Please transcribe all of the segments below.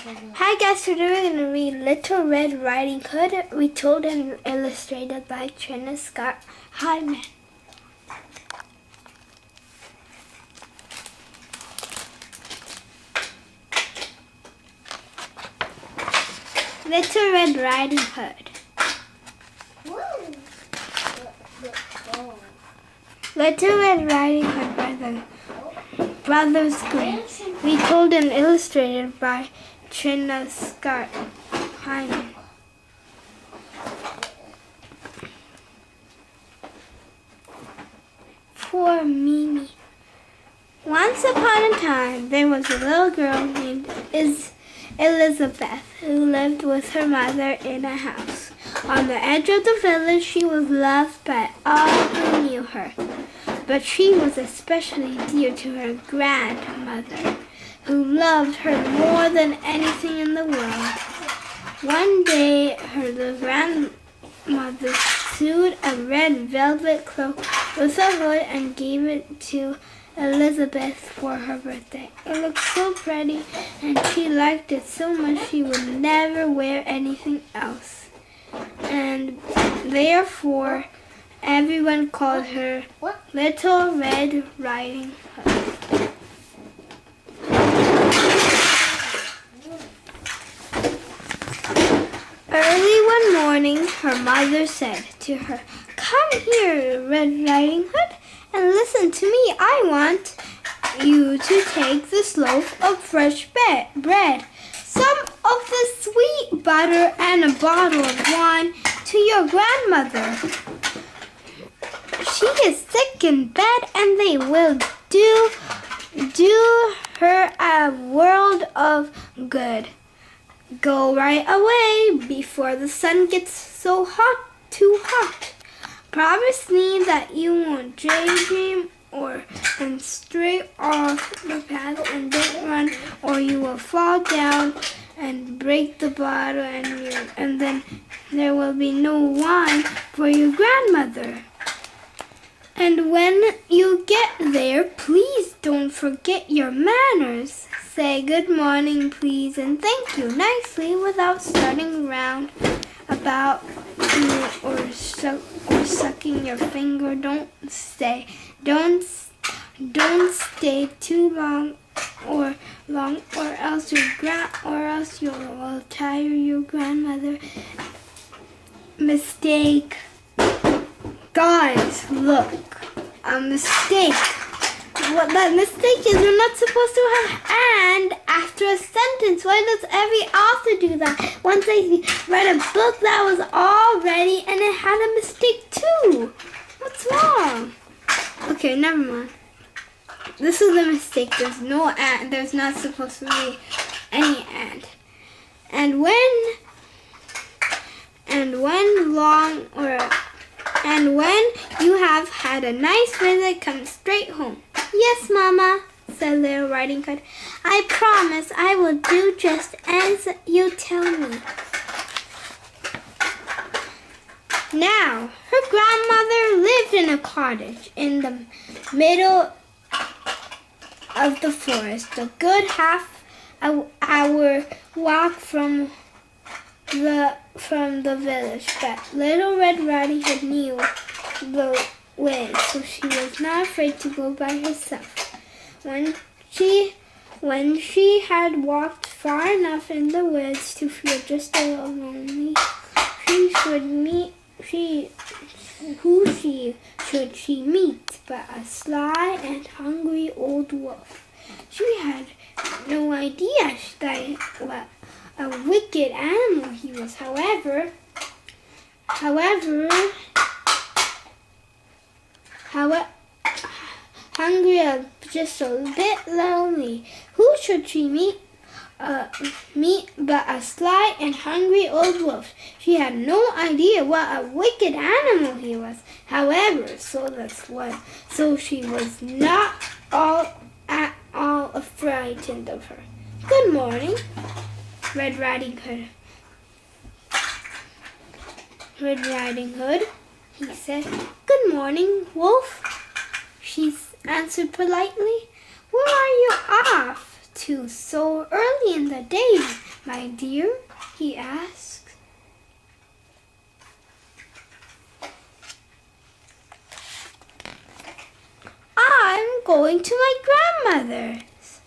Hi guys, today we're going to read Little Red Riding Hood, retold and illustrated by Trina, Schart, Hyman. Little Red Riding Hood. Little Red Riding Hood by the Brothers Grimm, retold and illustrated by Trina, Schart, Hyman. Poor Mimi. Once upon a time, there was a little girl named Elizabeth who lived with her mother in a house. On the edge of the village, she was loved by all who knew her, but she was especially dear to her grandmother, who loved her more than anything in the world. One day, the grandmother sewed a red velvet cloak with a hood and gave it to Elizabeth for her birthday. It looked so pretty, and she liked it so much she would never wear anything else. And therefore, everyone called her Little Red Riding Hood. Early one morning, her mother said to her, "Come here, Red Riding Hood, and listen to me. I want you to take this loaf of fresh bread, some of the sweet butter, and a bottle of wine to your grandmother. She is sick in bed, and they will do her a world of good. Go right away before the sun gets too hot. Promise me that you won't daydream and stray off the path and don't run, or you will fall down and break the bottle, and then there will be no wine for your grandmother. And when you get there, please don't forget your manners. Say good morning, please, and thank you nicely without starting around about or sucking your finger. Don't stay too long, or else you will tire your grandmother. Mistake. Guys, look, a mistake. What that mistake is, you're not supposed to have and after a sentence. Why does every author do that? Once I read a book that was all ready and it had a mistake too. What's wrong? Okay, never mind. This is a mistake. There's no and. There's not supposed to be any and. And when you have had a nice visit, come straight home. Yes, Mama, said Little Riding Hood. I promise I will do just as you tell me. Now, her grandmother lived in a cottage in the middle of the forest, a good half-hour walk from the village, but Little Red Riding Hood knew the way, so she was not afraid to go by herself. When she had walked far enough in the woods to feel just a little lonely, who should she meet but a sly and hungry old wolf? She had no idea what a wicked animal he was. However, hungry and just a bit lonely. Who should she meet but a sly and hungry old wolf? She had no idea what a wicked animal he was. However, so she was not at all frightened of her. Good morning, Red Riding Hood. Red Riding Hood, he said. Good morning, Wolf, she answered politely. Where are you off to so early in the day, my dear?" he asked. "I'm going to my grandmother's.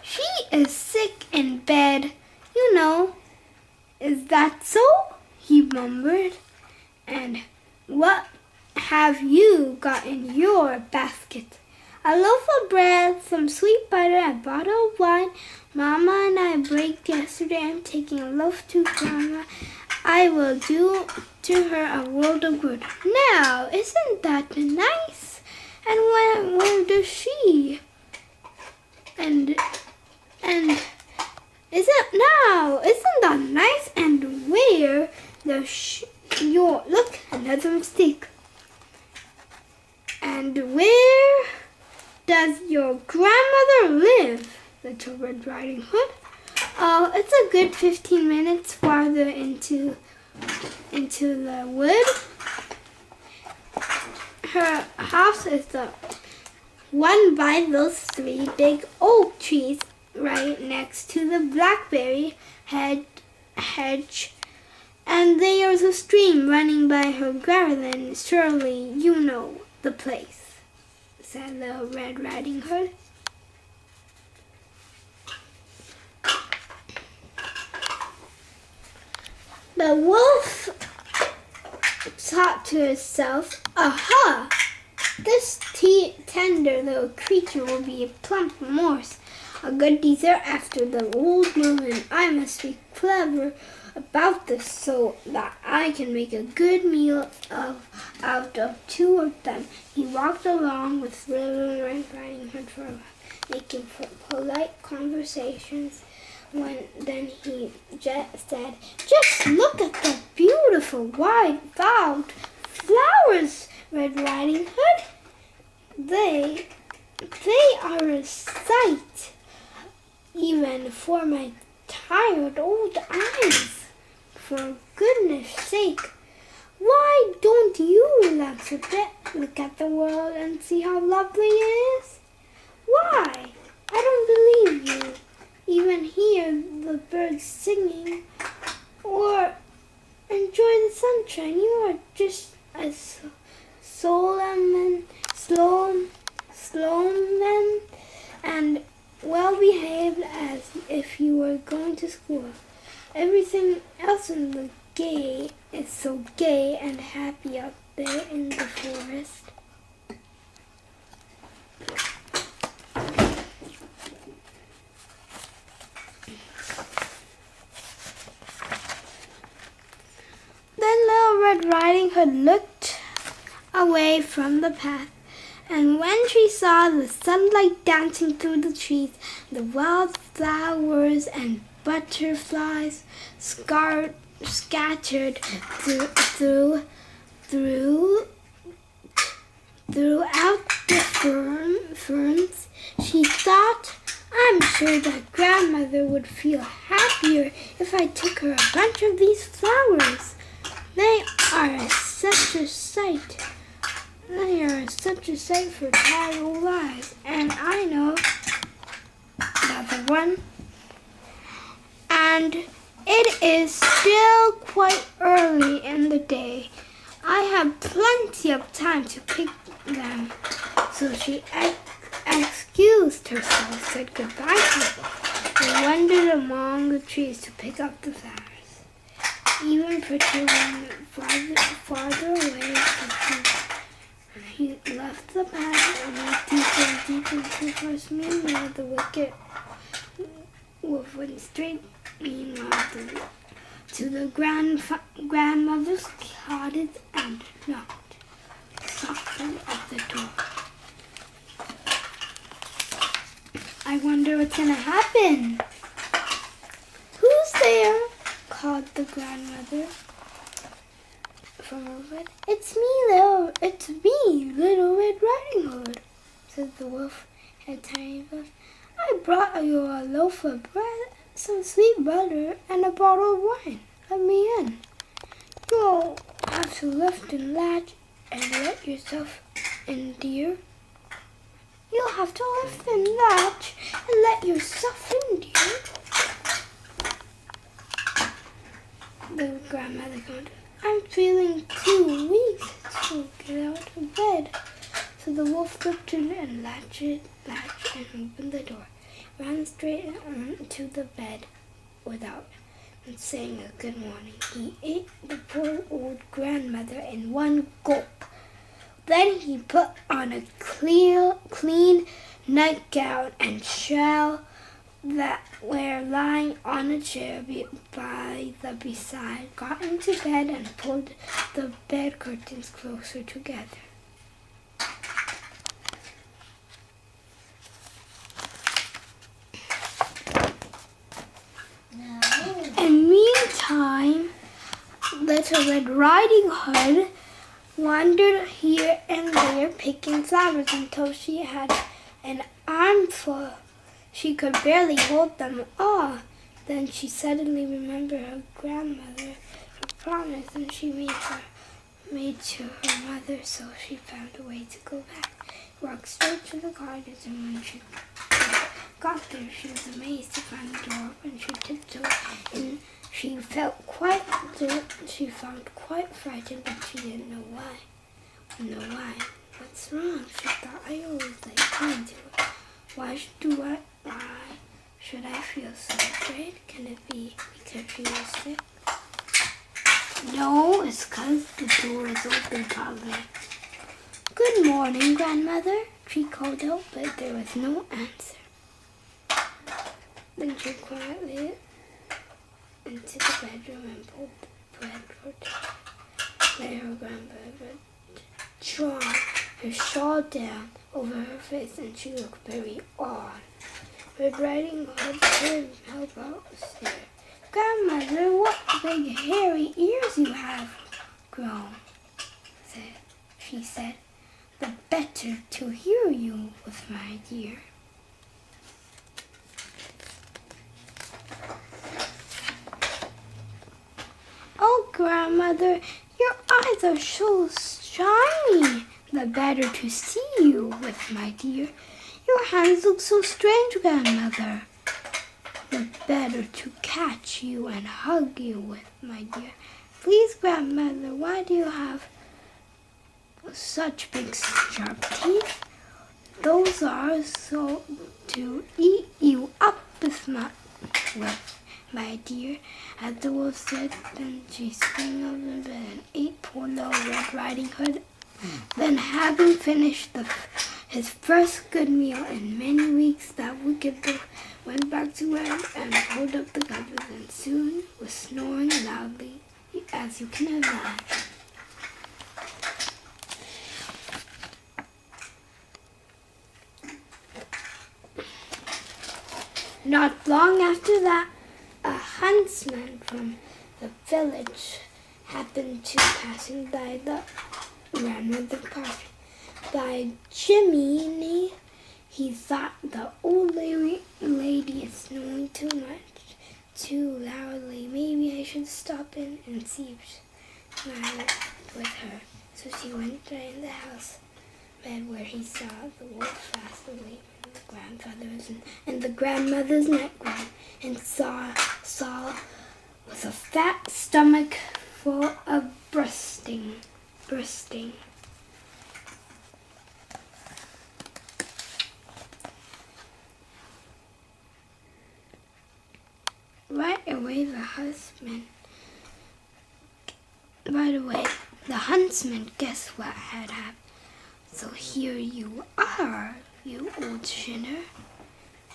She is sick in bed, you know." "Is that so?" he murmured. "And what have you got in your basket?" "A loaf of bread, some sweet butter, a bottle of wine. Mama and I baked yesterday. I'm taking a loaf to Grandma. I will do to her a world of good." "Now, isn't that nice? And where does she? And isn't that nice? And where does look, another mistake. And where does your grandmother live?" Little Red Riding Hood. "Oh, it's a good 15 minutes farther into the wood. Her house is the one by those 3 big oak trees right next to the blackberry hedge. And there's a stream running by her garden. Surely you know the place," said Little Red Riding Hood. The wolf thought to herself, "Aha! This tender little creature will be a plump morsel, a good dessert after the old moon, and I must be clever about this so that I can make a good meal out of 2 of them." He walked along with Little Red Riding Hood for a while, making polite conversations. Then he said, "Just look at the beautiful wild flowers, Red Riding Hood. They are a sight, even for my tired old eyes. For goodness sake, why don't you relax a bit? Look at the world and see how lovely it is. Why, I don't believe you even hear the birds singing or enjoy the sunshine. You are just as solemn and well behaved as if you were going to school. Everything else in the gay is so gay and happy out there in the forest." Then Little Red Riding Hood looked away from the path, and when she saw the sunlight dancing through the trees, the wild flowers and butterflies scattered throughout the ferns, she thought, "I'm sure that Grandmother would feel happier if I took her a bunch of these flowers. They are such a sight. They are such a sight for tired old eyes, and I know another one. And it is still quite early in the day. I have plenty of time to pick them." So she excused herself, said goodbye to them, and wandered among the trees to pick up the flowers. Even pretty one farther away, he left the path and went deeper and deeper into the forest. Meanwhile, the wicked wolf went straight to the grandmother's cottage and knocked softly at the door. "I wonder what's going to happen." "Who's there?" called the grandmother from over. It's me, Little Red Riding Hood," said the wolf in a tiny voice. "I brought you a loaf of bread, some sweet butter, and a bottle of wine. Let me in. You'll have to lift and latch and let yourself in, dear. You'll have to lift and latch and let yourself in, dear." The grandmother called, I'm feeling too weak to get out of bed. So the wolf looked in and latched and opened the door, ran straight on to the bed without saying a good morning. He ate the poor old grandmother in one gulp. Then he put on a clean nightgown and shawl that were lying on a chair by the beside, got into bed and pulled the bed curtains closer together. In meantime, Little Red Riding Hood wandered here and there picking flowers until she had an armful. She could barely hold them all. Then she suddenly remembered her grandmother, her promise, and she made to her mother, so she found a way to go back. Walked straight to the gardens, and when she got there, she was amazed to find the door open. She tiptoed in. She found quite frightened, but she didn't know why. What's wrong? She thought. I always like going to it. Why should I feel so afraid? Can it be because she was sick? No, it's because the door is open, probably. Good morning, Grandmother, she called out, but there was no answer. Then she quietly into the bedroom and pulled the bed curtain. Let her grandmother draw her shawl down over her face, and she looked very odd. Red Riding Hood couldn't help but stare. Grandmother, what big hairy ears you have grown, she said. The better to hear you with, my dear. Oh, Grandmother, your eyes are so shiny. The better to see you with, my dear. Your hands look so strange, Grandmother. The better to catch you and hug you with, my dear. Please, Grandmother, why do you have such big sharp teeth? Those are so to eat you up with, my dear. As the wolf said, then she sprang over the bed and ate poor little Red Riding Hood. Then, having finished his first good meal in many weeks, that wicked wolf went back to bed and pulled up the covers, and soon was snoring loudly, as you can imagine. Not long after that, a huntsman from the village happened to passing by the grandmother's cottage. By Jiminy, he thought the old lady is snoring too loudly. Maybe I should stop in and see if she's with her. So she went right in the house bed where he saw the wolf fast asleep in the grandmother's nightgown, and saw with a fat stomach full of bursting. Right away, the huntsman guessed what had happened. So here you are, you old sinner,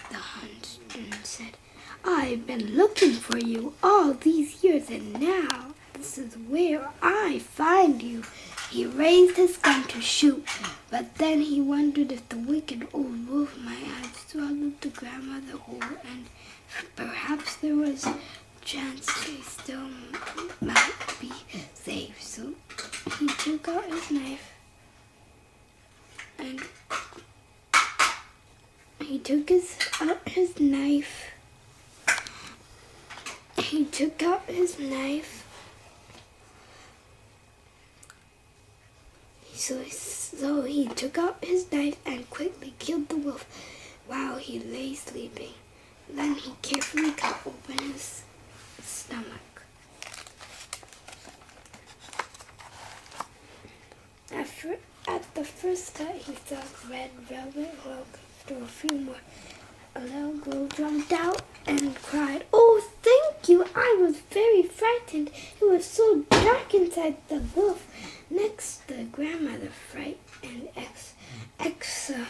the huntsman said. I've been looking for you all these years, and now this is where I find you. He raised his gun to shoot, but then he wondered if the wicked old wolf might have swallowed the grandmother whole, and perhaps there was a chance she still might be safe. So he took out his knife, and he took out his knife. So he took out his knife and quickly killed the wolf while he lay sleeping. Then he carefully cut open his stomach. first cut, he saw a red velvet rug. After a few more, a little girl jumped out and cried, "Oh, thank you! I was very frightened. It was so dark inside the wolf." Next, the grandmother, fright and exertion.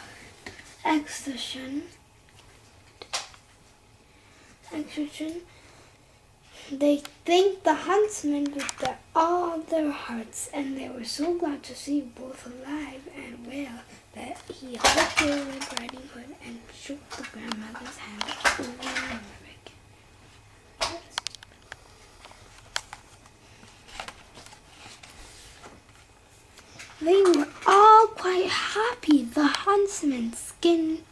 They thanked the huntsman with all their hearts, and they were so glad to see both alive and well that he hugged Little Red Riding Hood and shook the grandmother's hand over and over again. They were all quite happy. The huntsman skinned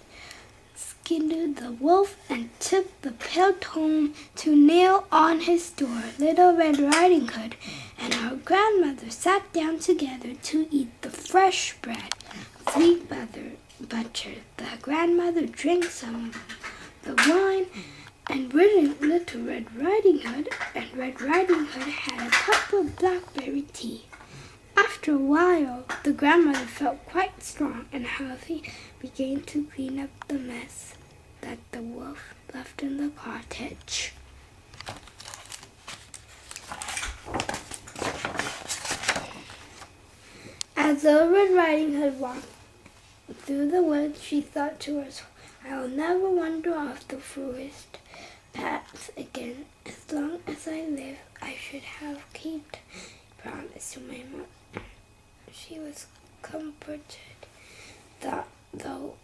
the wolf and took the pelt home to nail on his door. Little Red Riding Hood and our grandmother sat down together to eat the fresh bread, sweet butter. The grandmother drank some of the wine, and Little Red Riding Hood and Red Riding Hood had a cup of blackberry tea. After a while, the grandmother felt quite strong and healthy, began to clean up the mess that the wolf left in the cottage. As Little Red Riding Hood walked through the woods, she thought to herself, "I will never wander off the forest paths again. As long as I live, I should have kept a promise to my mother." She was comforted, though,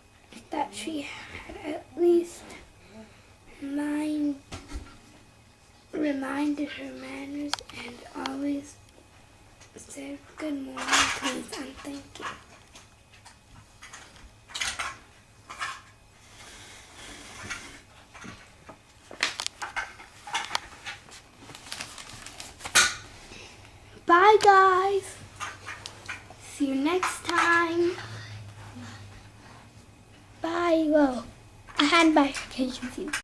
that she had at least reminded her manners and always said good morning, please, and thank you. Bye, guys. See you next time. Bye. Whoa. A hand bifurcation scene.